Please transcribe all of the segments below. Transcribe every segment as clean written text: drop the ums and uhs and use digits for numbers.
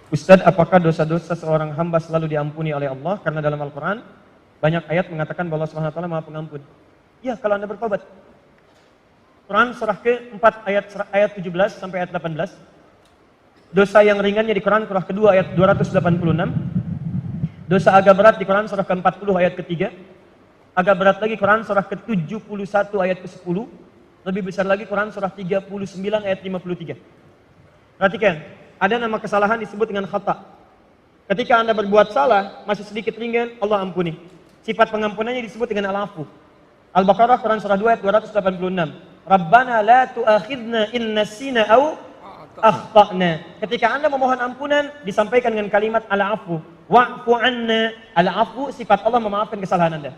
Ustadz, apakah dosa-dosa seorang hamba selalu diampuni oleh Allah? Karena dalam Al-Quran banyak ayat mengatakan bahwa Allah Subhanahu wa taala Maha Pengampun. Ya, kalau Anda bertobat. Quran surah ke-4 ayat 17 sampai ayat 18. Dosa yang ringannya di Quran surah kedua ayat 286. Dosa agak berat di Quran surah ke-40 ayat ke-3. Agak berat lagi Quran surah ke-71 ayat ke-10. Lebih besar lagi Quran surah 39 ayat 53. Perhatikan, ada nama kesalahan disebut dengan khata. Ketika Anda berbuat salah, masih sedikit ringan, Allah ampuni. Sifat pengampunannya disebut dengan al-afu. Al-Baqarah Quran surah 2 ayat 286. Rabbana la tu'akhidna in nasina aw akhtana. Ketika Anda memohon ampunan, disampaikan dengan kalimat al-afu. Wa'fu anna. Al-afu sifat Allah memaafkan kesalahan Anda.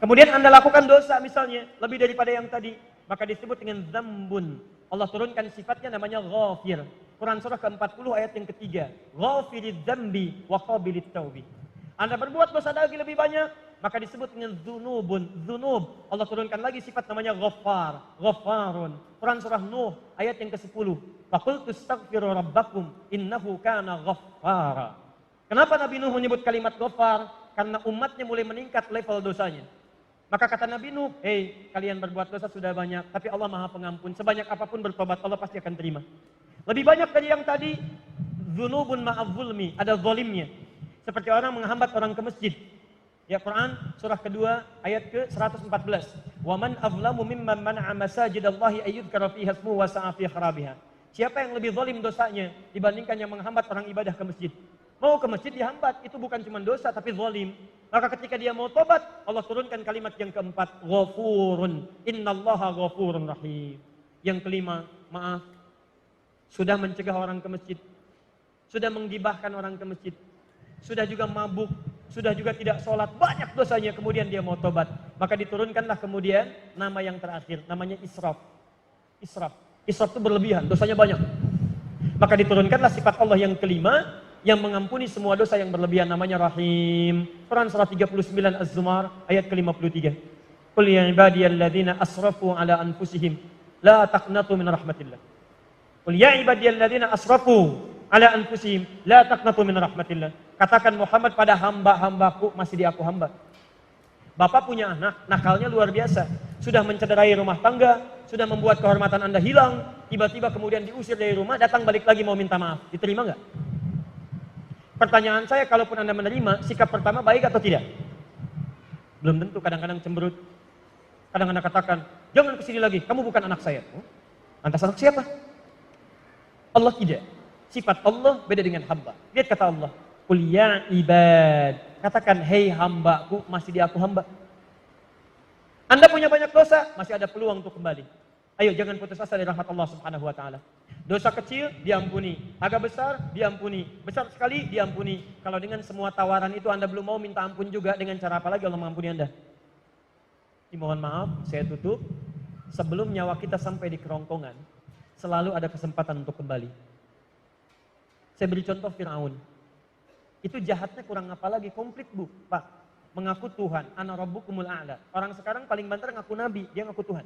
Kemudian Anda lakukan dosa misalnya, lebih daripada yang tadi, maka disebut dengan dzambun. Allah turunkan sifatnya namanya ghafir. Quran surah ke-40 ayat yang ketiga. Ghafiridz dzambi wa qabilit taubi. Anda berbuat dosa lagi lebih banyak, maka disebut dengan dzunubun. Dzunub. Allah turunkan lagi sifat namanya ghaffar, ghafarun. Quran surah Nuh ayat yang ke-10. Faqultu astaghfiru rabbakum innahu kana ghaffara. Kenapa Nabi Nuh menyebut kalimat ghaffar? Karena umatnya mulai meningkat level dosanya. Maka kata Nabi Nuh, "Hei, kalian berbuat dosa sudah banyak, tapi Allah Maha Pengampun. Sebanyak apapun bertobat, Allah pasti akan terima." Lebih banyak dari yang tadi, dzunubun ma'adz zulmi, ada zalimnya. Seperti orang menghambat orang ke masjid. Ya, Quran surah kedua ayat ke-114. Wa man azlamu mimman mana'a masajidallahi ayyudhkara fiha ismuhu wa sa'a fi kharabiha. Siapa yang lebih zalim dosanya dibandingkan yang menghambat orang ibadah ke masjid? Mau ke masjid dihambat, itu bukan cuma dosa tapi zalim. Maka ketika dia mau tobat, Allah turunkan kalimat yang keempat, ghafurun. Innallaha ghafurun rahim. Yang kelima, maaf, sudah mencegah orang ke masjid, sudah menggibahkan orang ke masjid, sudah juga mabuk, sudah juga tidak sholat, banyak dosanya, kemudian dia mau tobat. Maka diturunkanlah kemudian nama yang terakhir, namanya israf. Israf. Israf itu berlebihan, dosanya banyak. Maka diturunkanlah sifat Allah yang kelima, yang mengampuni semua dosa yang berlebihan, namanya Rahim. Quran surah 39 Az-Zumar ayat ke-53. Qul ya ibadiyalladzina asrafu ala anfusihim la taqnatu min rahmatillah. Qul ya ibadiyalladzina asrafu ala anfusihim la taqnatu min rahmatillah. Katakan Muhammad pada hamba-hambaku, masih di aku hamba. Bapak punya anak, nakalnya luar biasa. Sudah mencederai rumah tangga, sudah membuat kehormatan Anda hilang, tiba-tiba kemudian diusir dari rumah, datang balik lagi mau minta maaf. Diterima enggak? Pertanyaan saya, kalaupun Anda menerima, sikap pertama baik atau tidak? Belum tentu, kadang-kadang cemberut. Kadang Anda katakan, jangan kesini lagi, kamu bukan anak saya. Oh, lantas anak siapa? Allah tidak. Sifat Allah beda dengan hamba. Lihat kata Allah, Qul ya ibad. Katakan, hei hambaku, masih di aku hamba. Anda punya banyak dosa, masih ada peluang untuk kembali. Ayo, jangan putus asa dari rahmat Allah Subhanahu wa taala. Dosa kecil diampuni, agak besar diampuni, besar sekali diampuni. Kalau dengan semua tawaran itu Anda belum mau minta ampun juga, dengan cara apa lagi Allah mengampuni Anda? Mohon maaf, saya tutup. Sebelum nyawa kita sampai di kerongkongan, selalu ada kesempatan untuk kembali. Saya beri contoh Fir'aun. Itu jahatnya kurang apa lagi, komplit bu, Pak. Mengaku Tuhan, ana rabbukumul a'la. Orang sekarang paling banter ngaku nabi, dia ngaku Tuhan.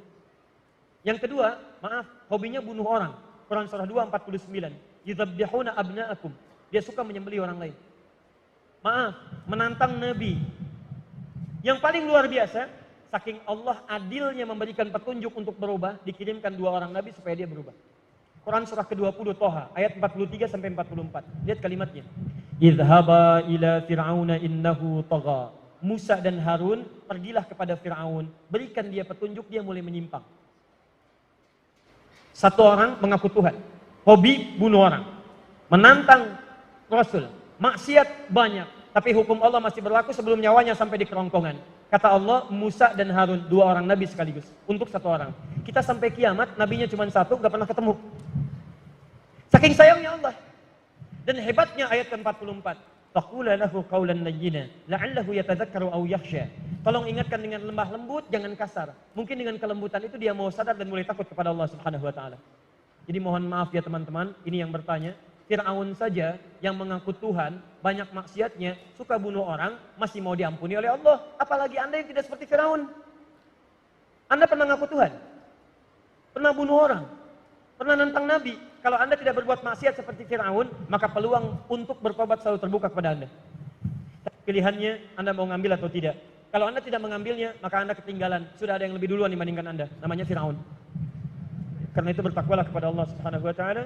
Yang kedua, maaf, hobinya bunuh orang. Quran surah 2 49. Yudzabbihuna abna'akum. Dia suka menyembelih orang lain. Maaf, menantang nabi. Yang paling luar biasa, saking Allah adilnya memberikan petunjuk untuk berubah, dikirimkan 2 orang nabi supaya dia berubah. Quran surah ke-20 Toha ayat 43 sampai 44. Lihat kalimatnya. Idhaba ila fir'auna innahu tagha. Musa dan Harun pergilah kepada Fir'aun, berikan dia petunjuk, dia mulai menyimpang. Satu orang mengaku Tuhan, hobi bunuh orang, menantang Rasul, maksiat banyak, tapi hukum Allah masih berlaku sebelum nyawanya sampai di kerongkongan. Kata Allah, Musa dan Harun, 2 orang nabi sekaligus, untuk 1 orang. Kita sampai kiamat, nabinya cuma 1, gak pernah ketemu. Saking sayangnya Allah. Dan hebatnya ayat ke-44. Faqula lahu qawlan layyina la'allahu yatadzakkaru aw yakhsha. Tolong ingatkan dengan lemah lembut, jangan kasar. Mungkin dengan kelembutan itu dia mau sadar dan mulai takut kepada Allah Subhanahu wa taala. Jadi mohon maaf ya teman-teman, ini yang bertanya, Fir'aun saja yang mengaku Tuhan, banyak maksiatnya, suka bunuh orang, masih mau diampuni oleh Allah. Apalagi Anda yang tidak seperti Fir'aun. Anda pernah ngaku Tuhan? Pernah bunuh orang? Pernah nantang Nabi? kalau Anda tidak berbuat maksiat seperti Firaun, maka peluang untuk bertobat selalu terbuka kepada Anda. Pilihannya Anda mau ngambil atau tidak. Kalau Anda tidak mengambilnya, maka Anda ketinggalan. Sudah ada yang lebih duluan dibandingkan Anda, namanya Firaun. Karena itu bertakwalah kepada Allah Subhanahu wa taala.